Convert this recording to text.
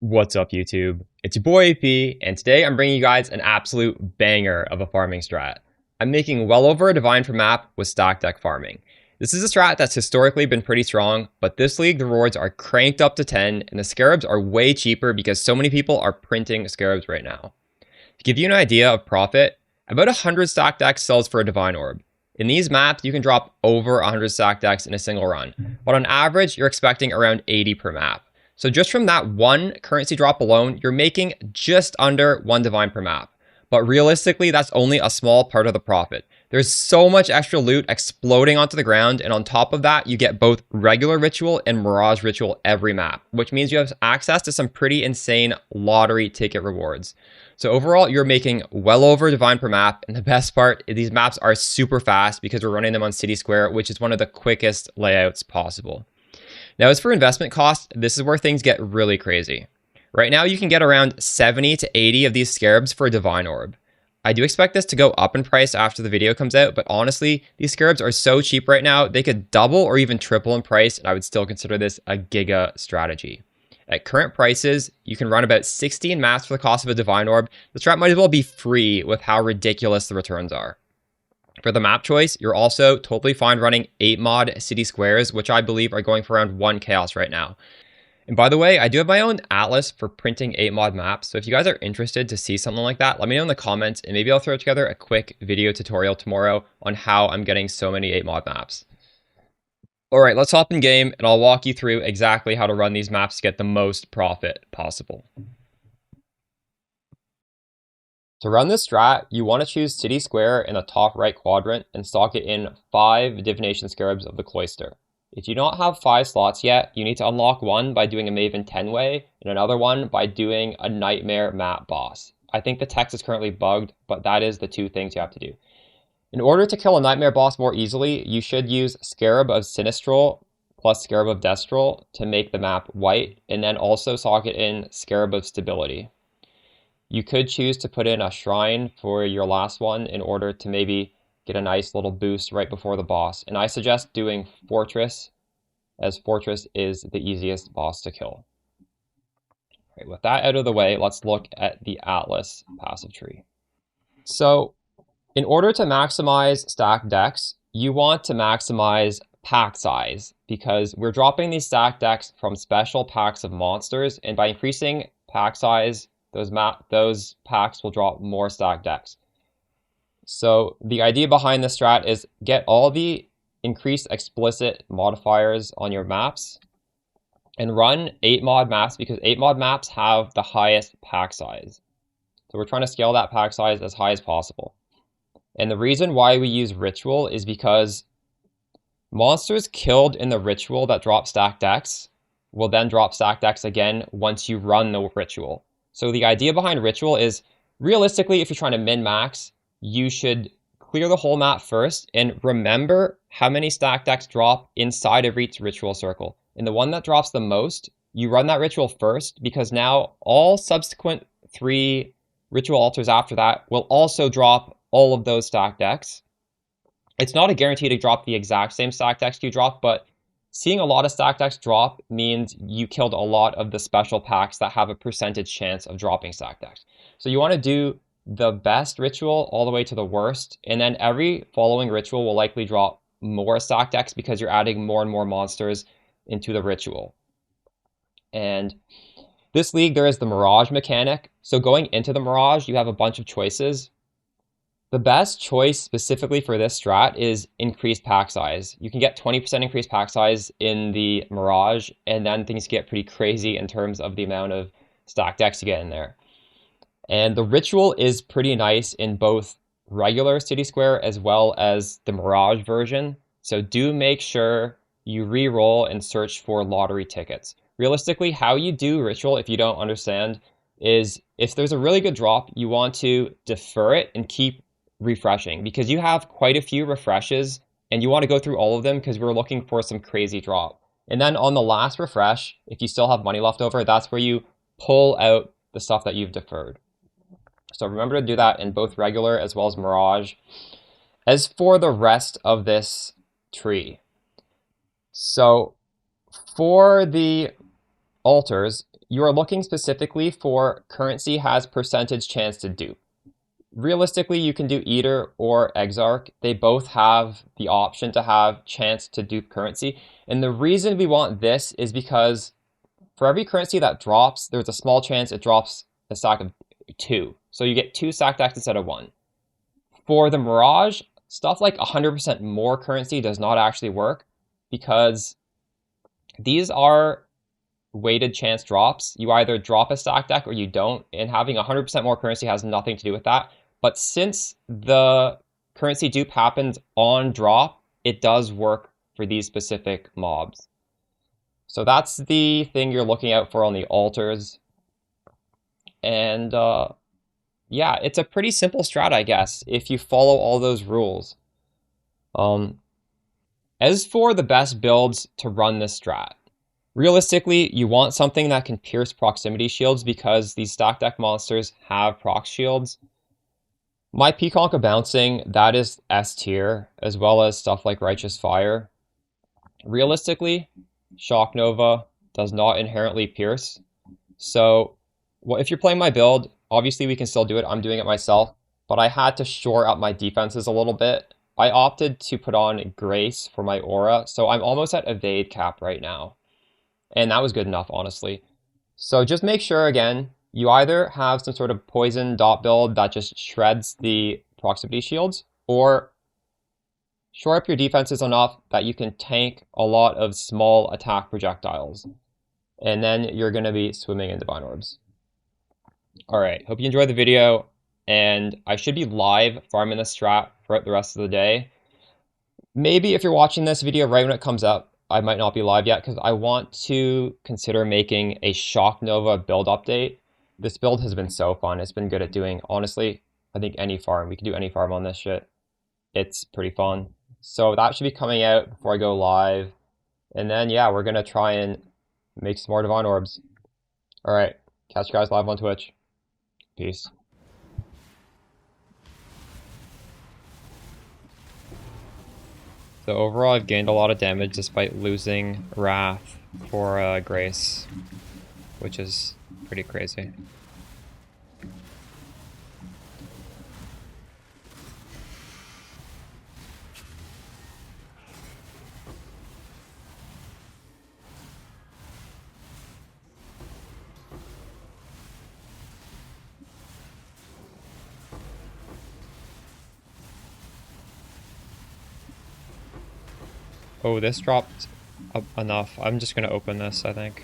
What's up, YouTube? It's your boy AP, and today I'm bringing you guys an absolute banger of a farming strat. I'm making well over a divine per map with stack deck farming. This is a strat that's historically been pretty strong, but this league the rewards are cranked up to 10, and the scarabs are way cheaper because so many people are printing scarabs right now. To give you an idea of profit, about 100 stack decks sells for a divine orb. In these maps, you can drop over 100 stack decks in a single run, but on average, you're expecting around 80 per map. So just from that one currency drop alone, you're making just under 1 divine per map. But realistically, that's only a small part of the profit. There's so much extra loot exploding onto the ground, and on top of that, you get both regular ritual and mirage ritual every map, which means you have access to some pretty insane lottery ticket rewards. So overall, you're making well over divine per map, and the best part, these maps are super fast because we're running them on City Square, which is one of the quickest layouts possible. Now, as for investment cost, this is where things get really crazy. Right now, you can get around 70 to 80 of these scarabs for a divine orb. I do expect this to go up in price after the video comes out, but honestly, these scarabs are so cheap right now, they could double or even triple in price, and I would still consider this a giga strategy. At current prices, you can run about 16 maps for the cost of a divine orb. The strat might as well be free with how ridiculous the returns are. For the map choice, you're also totally fine running 8 mod city squares, which I believe are going for around 1 chaos right now. And by the way, I do have my own atlas for printing 8 mod maps, so if you guys are interested to see something like that, let me know in the comments, and maybe I'll throw together a quick video tutorial tomorrow on how I'm getting so many 8 mod maps. Alright, let's hop in game, and I'll walk you through exactly how to run these maps to get the most profit possible. To run this strat, you want to choose City Square in the top right quadrant and stock it in 5 Divination Scarabs of the Cloister. If you don't have 5 slots yet, you need to unlock one by doing a Maven 10-way and another one by doing a Nightmare map boss. I think the text is currently bugged, but that is the 2 things you have to do. In order to kill a Nightmare boss more easily, you should use Scarab of Sinistral plus Scarab of Destral to make the map white, and then also socket in Scarab of Stability. You could choose to put in a shrine for your last one in order to maybe get a nice little boost right before the boss. And I suggest doing Fortress, as Fortress is the easiest boss to kill. Right, with that out of the way, let's look at the Atlas passive tree. So in order to maximize stack decks, you want to maximize pack size because we're dropping these stack decks from special packs of monsters, and by increasing pack size, those packs will drop more stack decks. So the idea behind this strat is get all the increased explicit modifiers on your maps and run 8 mod maps because 8 mod maps have the highest pack size. So we're trying to scale that pack size as high as possible. And the reason why we use ritual is because monsters killed in the ritual that drop stack decks will then drop stack decks again once you run the ritual. So the idea behind ritual is, realistically, if you're trying to min-max, you should clear the whole map first and remember how many stack decks drop inside of each ritual circle. And the one that drops the most, you run that ritual first because now all subsequent 3 ritual altars after that will also drop all of those stack decks. It's not a guarantee to drop the exact same stack decks you drop, but seeing a lot of stack decks drop means you killed a lot of the special packs that have a percentage chance of dropping stack decks. So you want to do the best ritual all the way to the worst, and then every following ritual will likely drop more stack decks because you're adding more and more monsters into the ritual. And this league, there is the Mirage mechanic. So going into the Mirage, you have a bunch of choices. The best choice specifically for this strat is increased pack size. You can get 20% increased pack size in the Mirage, and then things get pretty crazy in terms of the amount of stack decks you get in there. And the ritual is pretty nice in both regular City Square as well as the Mirage version. So do make sure you re-roll and search for lottery tickets. Realistically, how you do ritual, if you don't understand, is if there's a really good drop, you want to defer it and keep refreshing because you have quite a few refreshes and you want to go through all of them because we're looking for some crazy drop. And then on the last refresh, if you still have money left over, that's where you pull out the stuff that you've deferred. So remember to do that in both regular as well as Mirage. As for the rest of this tree, so for the altars, you are looking specifically for currency has percentage chance to dupe. Realistically, you can do Eater or Exarch. They both have the option to have chance to dupe currency. And the reason we want this is because for every currency that drops, there's a small chance it drops a stack of 2. So you get 2 stack decks instead of 1. For the Mirage, stuff like 100% more currency does not actually work because these are weighted chance drops. You either drop a stack deck or you don't, and having 100% more currency has nothing to do with that. But since the currency dupe happens on drop, it does work for these specific mobs. So that's the thing you're looking out for on the altars. And yeah, it's a pretty simple strat, I guess, if you follow all those rules. As for the best builds to run this strat, realistically, you want something that can pierce proximity shields because these stack deck monsters have proc shields. My Peaconk of Bouncing, that is S tier, as well as stuff like Righteous Fire. Realistically, Shock Nova does not inherently pierce. So if you're playing my build, obviously we can still do it. I'm doing it myself, but I had to shore up my defenses a little bit. I opted to put on Grace for my aura, so I'm almost at evade cap right now. And that was good enough, honestly. So just make sure, again, you either have some sort of poison dot build that just shreds the proximity shields, or shore up your defenses enough that you can tank a lot of small attack projectiles. And then you're going to be swimming in Divine Orbs. Alright, hope you enjoyed the video, and I should be live farming this strat throughout the rest of the day. Maybe if you're watching this video right when it comes up, I might not be live yet because I want to consider making a Shock Nova build update. This build has been so fun. It's been good at doing, honestly, I think any farm. We can do any farm on this shit. It's pretty fun. So that should be coming out before I go live. And then, yeah, we're going to try and make some more Divine Orbs. Alright, catch you guys live on Twitch. Peace. So overall, I've gained a lot of damage despite losing Wrath for Grace, which is pretty crazy. Oh, this dropped enough. I'm just gonna open this, I think.